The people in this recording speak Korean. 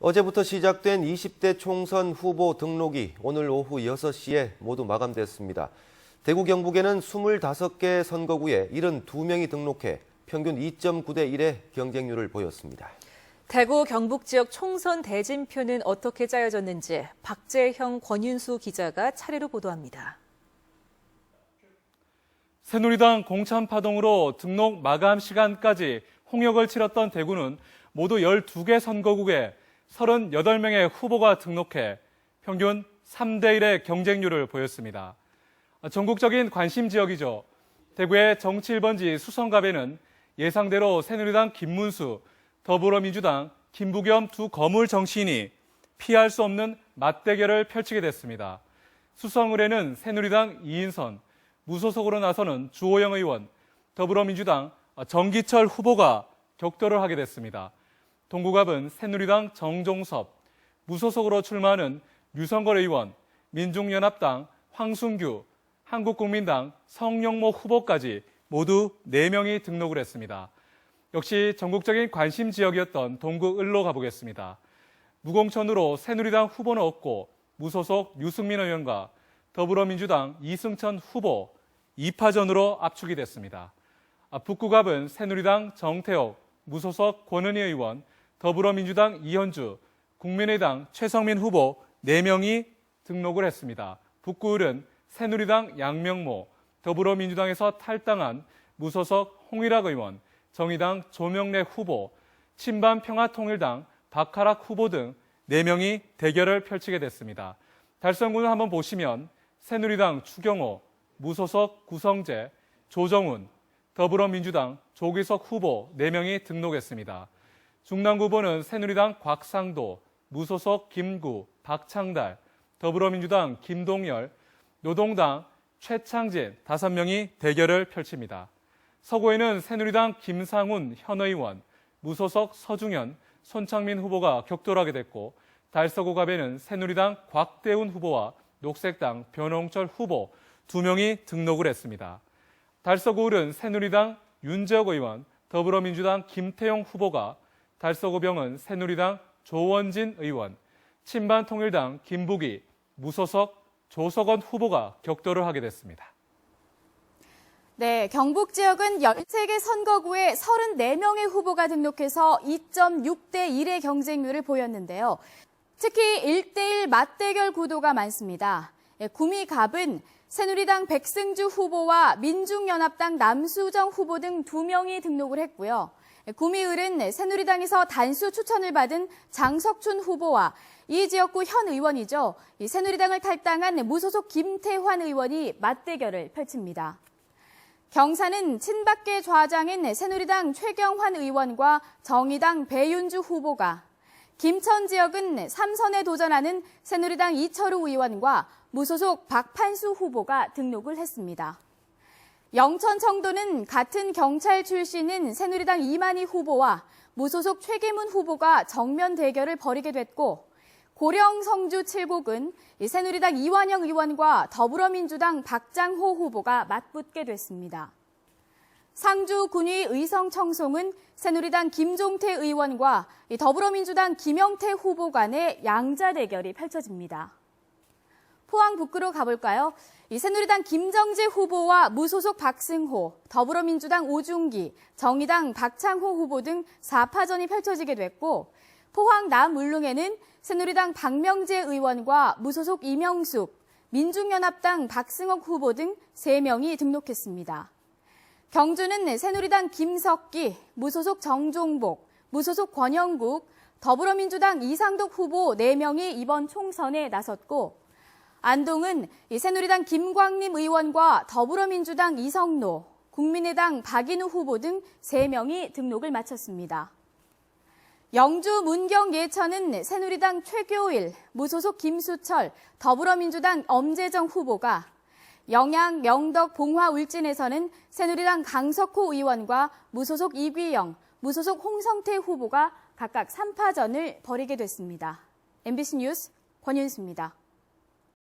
어제부터 시작된 20대 총선 후보 등록이 오늘 오후 6시에 모두 마감됐습니다. 대구 경북에는 25개 선거구에 72명이 등록해 평균 2.9대 1의 경쟁률을 보였습니다. 대구 경북 지역 총선 대진표는 어떻게 짜여졌는지 박재형, 권윤수 기자가 차례로 보도합니다. 새누리당 공천파동으로 등록 마감 시간까지 홍역을 치렀던 대구는 모두 12개 선거구에 38명의 후보가 등록해 평균 3대 1의 경쟁률을 보였습니다. 전국적인 관심 지역이죠. 대구의 정치 1번지 수성갑에는 예상대로 새누리당 김문수, 더불어민주당 김부겸 두 거물 정치인이 피할 수 없는 맞대결을 펼치게 됐습니다. 수성을에는 새누리당 이인선, 무소속으로 나서는 주호영 의원, 더불어민주당 정기철 후보가 격돌을 하게 됐습니다. 동구갑은 새누리당 정종섭, 무소속으로 출마하는 류성걸 의원, 민중연합당 황순규, 한국국민당 성영모 후보까지 모두 4명이 등록을 했습니다. 역시 전국적인 관심 지역이었던 동구 을로 가보겠습니다. 무공천으로 새누리당 후보는 없고 무소속 유승민 의원과 더불어민주당 이승천 후보 2파전으로 압축이 됐습니다. 북구갑은 새누리당 정태옥, 무소속 권은희 의원, 더불어민주당 이현주, 국민의당 최성민 후보 4명이 등록을 했습니다. 북구을은 새누리당 양명모, 더불어민주당에서 탈당한 무소속 홍일학 의원, 정의당 조명래 후보, 친반평화통일당 박하락 후보 등 4명이 대결을 펼치게 됐습니다. 달성군을 한번 보시면 새누리당 추경호, 무소속 구성재, 조정훈, 더불어민주당 조기석 후보 4명이 등록했습니다. 중랑구보는 새누리당 곽상도, 무소속 김구, 박창달, 더불어민주당 김동열, 노동당 최창진 5명이 대결을 펼칩니다. 서구에는 새누리당 김상훈 현 의원, 무소속 서중현, 손창민 후보가 격돌하게 됐고 달서구갑에는 새누리당 곽대훈 후보와 녹색당 변홍철 후보 2명이 등록을 했습니다. 달서구을은 새누리당 윤재혁 의원, 더불어민주당 김태용 후보가, 달서구병은 새누리당 조원진 의원, 친반통일당 김부기, 무소속 조석원 후보가 격돌을 하게 됐습니다. 네, 경북 지역은 13개 선거구에 34명의 후보가 등록해서 2.6대 1의 경쟁률을 보였는데요. 특히 1대1 맞대결 구도가 많습니다. 구미갑은 새누리당 백승주 후보와 민중연합당 남수정 후보 등 2명이 등록을 했고요. 구미을은 새누리당에서 단수 추천을 받은 장석춘 후보와 이 지역구 현 의원이죠. 새누리당을 탈당한 무소속 김태환 의원이 맞대결을 펼칩니다. 경산은 친박계 좌장인 새누리당 최경환 의원과 정의당 배윤주 후보가, 김천 지역은 3선에 도전하는 새누리당 이철우 의원과 무소속 박판수 후보가 등록을 했습니다. 영천 청도는 같은 경찰 출신인 새누리당 이만희 후보와 무소속 최계문 후보가 정면 대결을 벌이게 됐고, 고령 성주 7곡은 새누리당 이완영 의원과 더불어민주당 박장호 후보가 맞붙게 됐습니다. 상주 군위 의성 청송은 새누리당 김종태 의원과 더불어민주당 김영태 후보 간의 양자 대결이 펼쳐집니다. 포항 북구로 가볼까요? 새누리당 김정재 후보와 무소속 박승호, 더불어민주당 오중기, 정의당 박창호 후보 등 4파전이 펼쳐지게 됐고, 포항 남울릉에는 새누리당 박명재 의원과 무소속 이명숙, 민중연합당 박승옥 후보 등 3명이 등록했습니다. 경주는 새누리당 김석기, 무소속 정종복, 무소속 권영국, 더불어민주당 이상덕 후보 4명이 이번 총선에 나섰고, 안동은 새누리당 김광림 의원과 더불어민주당 이성노, 국민의당 박인우 후보 등 3명이 등록을 마쳤습니다. 영주 문경 예천은 새누리당 최교일, 무소속 김수철, 더불어민주당 엄재정 후보가, 영양, 영덕, 봉화, 울진에서는 새누리당 강석호 의원과 무소속 이귀영, 무소속 홍성태 후보가 각각 3파전을 벌이게 됐습니다. MBC 뉴스 권윤수입니다.